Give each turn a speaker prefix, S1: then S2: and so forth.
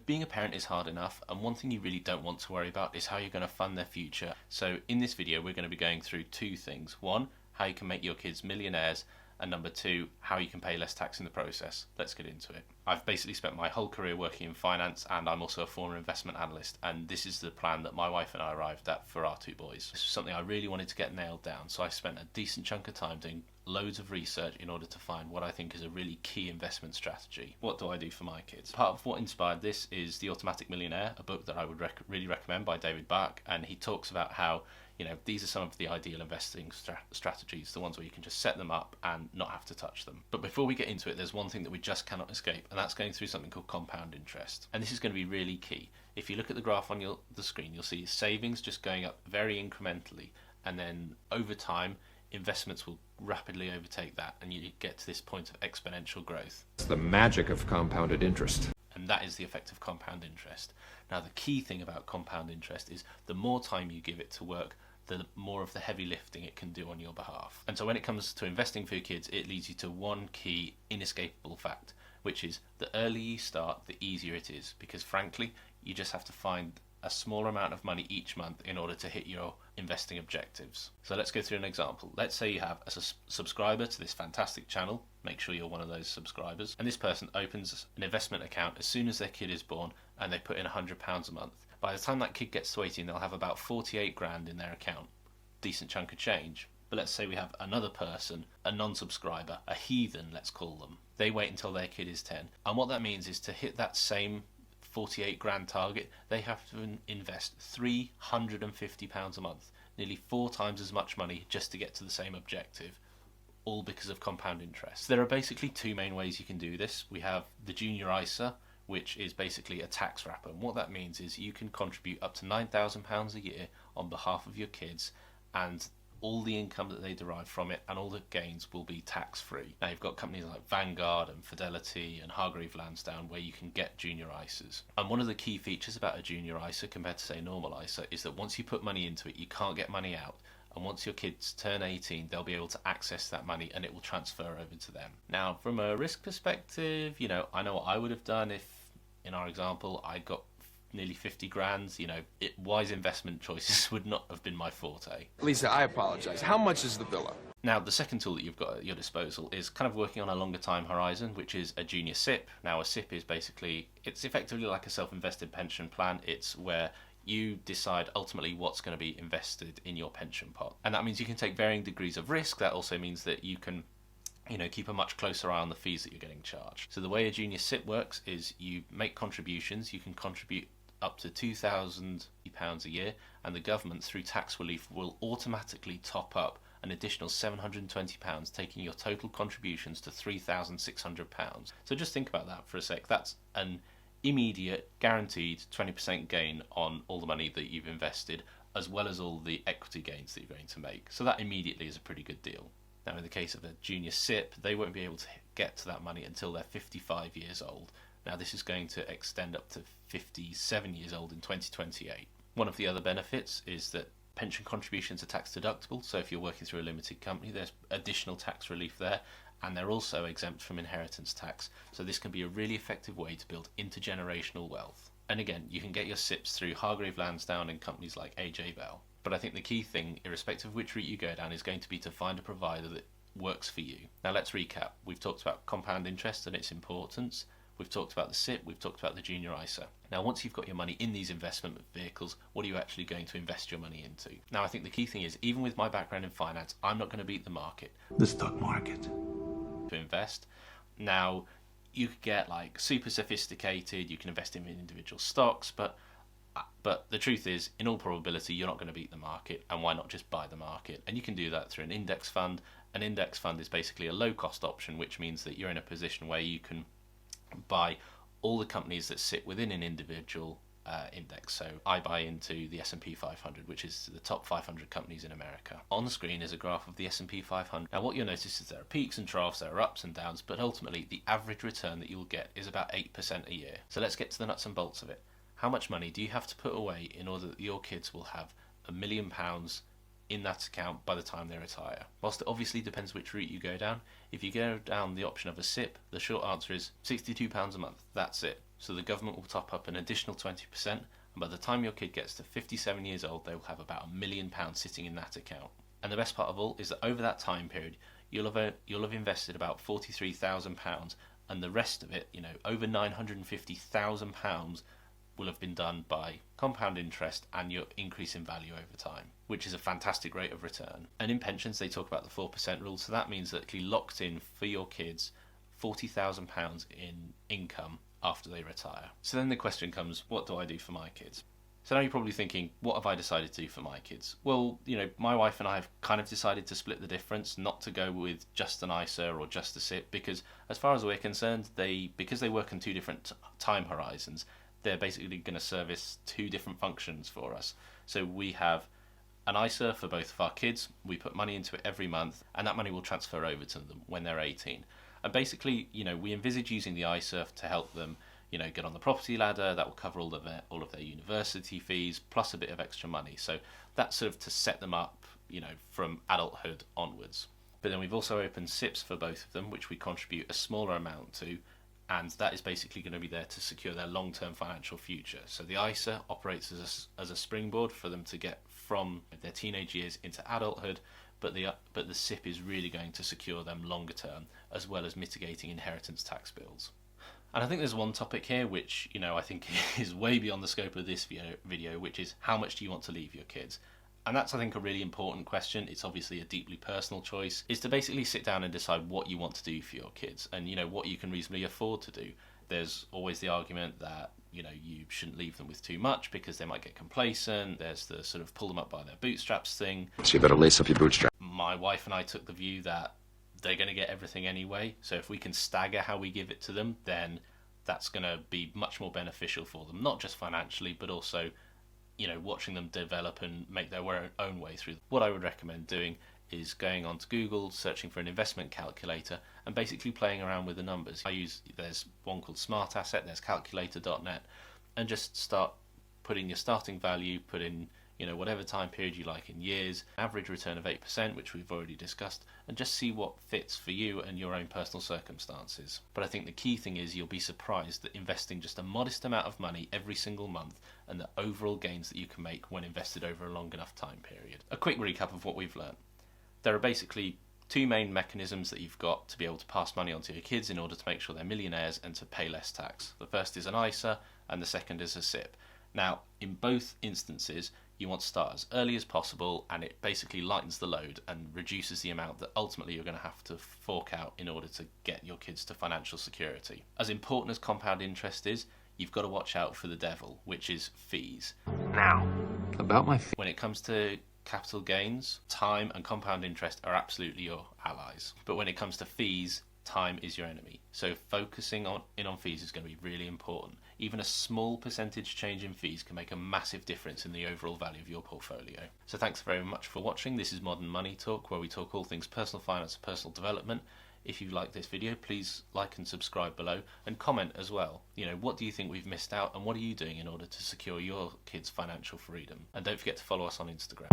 S1: Being a parent is hard enough, and one thing you really don't want to worry about is how you're going to fund their future. So in this video we're going to be going through two things. One, how you can make your kids millionaires, and number two, how you can pay less tax in the process. Let's get into it. I've basically spent my whole career working in finance, and I'm also a former investment analyst, and this is the plan that my wife and I arrived at for our two boys. This was something I really wanted to get nailed down, so I spent a decent chunk of time doing loads of research in order to find what I think is a really key investment strategy. What do I do for my kids? Part of what inspired this is The Automatic Millionaire, a book that I would really recommend by David Bark, and he talks about how these are some of the ideal investing strategies, the ones where you can just set them up and not have to touch them. But before we get into it, there's one thing that we just cannot escape, and that's going through something called compound interest. And this is going to be really key. If you look at the graph on the screen, you'll see savings just going up very incrementally, and then over time, investments will rapidly overtake that, and you get to this point of exponential growth.
S2: It's the magic of compounded interest.
S1: And that is the effect of compound interest. Now, the key thing about compound interest is the more time you give it to work, the more of the heavy lifting it can do on your behalf. And so when it comes to investing for your kids, it leads you to one key inescapable fact, which is the earlier you start, the easier it is, because frankly, you just have to find a smaller amount of money each month in order to hit your investing objectives. So let's go through an example. Let's say you have a subscriber to this fantastic channel. Make sure you're one of those subscribers. And this person opens an investment account as soon as their kid is born, and they put in £100 a month. By the time that kid gets to 18, they'll have about 48 grand in their account. Decent chunk of change. But let's say we have another person, a non-subscriber, a heathen, let's call them. They wait until their kid is 10. And what that means is to hit that same 48 grand target, they have to invest £350 a month, nearly 4 times as much money just to get to the same objective, all because of compound interest. There are basically two main ways you can do this. We have the junior ISA, which is basically a tax wrapper, and what that means is you can contribute up to £9,000 a year on behalf of your kids, and all the income that they derive from it and all the gains will be tax-free. Now you've got companies like Vanguard and Fidelity and Hargreaves Lansdown where you can get junior ISAs. And one of the key features about a junior ISA compared to say normal ISA is that once you put money into it, you can't get money out. And once your kids turn 18, they'll be able to access that money and it will transfer over to them. Now from a risk perspective, I know what I would have done if, in our example, I got nearly 50 grand, wise investment choices would not have been my forte.
S3: Lisa, I apologize. How much is the villa?
S1: Now, the second tool that you've got at your disposal is kind of working on a longer time horizon, which is a junior SIPP. Now, a SIPP is it's effectively like a self-invested pension plan. It's where you decide ultimately what's going to be invested in your pension pot. And that means you can take varying degrees of risk. That also means that you can keep a much closer eye on the fees that you're getting charged. So the way a junior SIPP works is you make contributions. You can contribute up to £2,000 a year, and the government, through tax relief, will automatically top up an additional £720, taking your total contributions to £3,600. So just think about that for a sec. That's an immediate, guaranteed 20% gain on all the money that you've invested, as well as all the equity gains that you're going to make. So that immediately is a pretty good deal. Now, in the case of a junior SIPP, they won't be able to get to that money until they're 55 years old. Now, this is going to extend up to 57 years old in 2028. One of the other benefits is that pension contributions are tax deductible, so if you're working through a limited company, there's additional tax relief there, and they're also exempt from inheritance tax. So this can be a really effective way to build intergenerational wealth. And again, you can get your SIPPs through Hargreaves Lansdown and companies like AJ Bell. But I think the key thing, irrespective of which route you go down, is going to be to find a provider that works for you. Now let's recap. We've talked about compound interest and its importance. We've talked about the SIPP, we've talked about the junior ISA. Now, once you've got your money in these investment vehicles, what are you actually going to invest your money into? Now, I think the key thing is, even with my background in finance, I'm not going to beat the market.
S4: The stock market.
S1: To invest. Now, you could get super sophisticated, you can invest in individual stocks, but the truth is, in all probability, you're not going to beat the market, and why not just buy the market? And you can do that through an index fund. An index fund is basically a low-cost option, which means that you're in a position where you can buy all the companies that sit within an individual index. So I buy into the S&P 500, which is the top 500 companies in America. On the screen is a graph of the S&P 500. Now what you'll notice is there are peaks and troughs, there are ups and downs, but ultimately the average return that you'll get is about 8% a year. So let's get to the nuts and bolts of it. How much money do you have to put away in order that your kids will have £1 million in that account by the time they retire. Whilst it obviously depends which route you go down, if you go down the option of a SIPP, the short answer is £62 a month. That's it. So the government will top up an additional 20%, and by the time your kid gets to 57 years old, they will have about £1 million sitting in that account. And the best part of all is that over that time period, you'll have invested about £43,000, and the rest of it, over £950,000 will have been done by compound interest and your increase in value over time, which is a fantastic rate of return. And in pensions, they talk about the 4% rule, so that means that you locked in for your kids £40,000 in income after they retire. So then the question comes, what do I do for my kids? So now you're probably thinking, what have I decided to do for my kids? Well, my wife and I have kind of decided to split the difference, not to go with just an ISA or just a SIPP, because as far as we're concerned, because they work in two different time horizons, they're basically going to service two different functions for us. So we have an ISA for both of our kids. We put money into it every month, and that money will transfer over to them when they're 18. And basically, we envisage using the ISA to help them, get on the property ladder. That will cover all of their university fees, plus a bit of extra money. So that's sort of to set them up, from adulthood onwards. But then we've also opened SIPPs for both of them, which we contribute a smaller amount to, and that is basically going to be there to secure their long-term financial future. So the ISA operates as a springboard for them to get from their teenage years into adulthood, but the SIPP is really going to secure them longer term, as well as mitigating inheritance tax bills. And I think there's one topic here which, I think is way beyond the scope of this video, which is how much do you want to leave your kids? And that's, I think, a really important question. It's obviously a deeply personal choice, is to basically sit down and decide what you want to do for your kids and, what you can reasonably afford to do. There's always the argument that, you shouldn't leave them with too much because they might get complacent. There's the sort of pull them up by their bootstraps thing.
S2: So you better lace up your bootstraps.
S1: My wife and I took the view that they're going to get everything anyway. So if we can stagger how we give it to them, then that's going to be much more beneficial for them, not just financially, but also watching them develop and make their own way through. What I would recommend doing is going onto Google, searching for an investment calculator, and basically playing around with the numbers. There's one called Smart Asset, there's calculator.net, and just start putting your starting value, put in whatever time period you like in years, average return of 8%, which we've already discussed, and just see what fits for you and your own personal circumstances. But I think the key thing is you'll be surprised that investing just a modest amount of money every single month and the overall gains that you can make when invested over a long enough time period. A quick recap of what we've learned. There are basically two main mechanisms that you've got to be able to pass money on to your kids in order to make sure they're millionaires and to pay less tax. The first is an ISA and the second is a SIPP. Now, in both instances, you want to start as early as possible, and it basically lightens the load and reduces the amount that ultimately you're going to have to fork out in order to get your kids to financial security. As important as compound interest is, you've got to watch out for the devil, which is fees.
S2: Now, about my fees.
S1: When it comes to capital gains, time and compound interest are absolutely your allies. But when it comes to fees, time is your enemy. So focusing on fees is going to be really important. Even a small percentage change in fees can make a massive difference in the overall value of your portfolio. So thanks very much for watching. This is Modern Money Talk, where we talk all things personal finance and personal development. If you like this video, please like and subscribe below and comment as well. What do you think we've missed out and what are you doing in order to secure your kids' financial freedom? And don't forget to follow us on Instagram.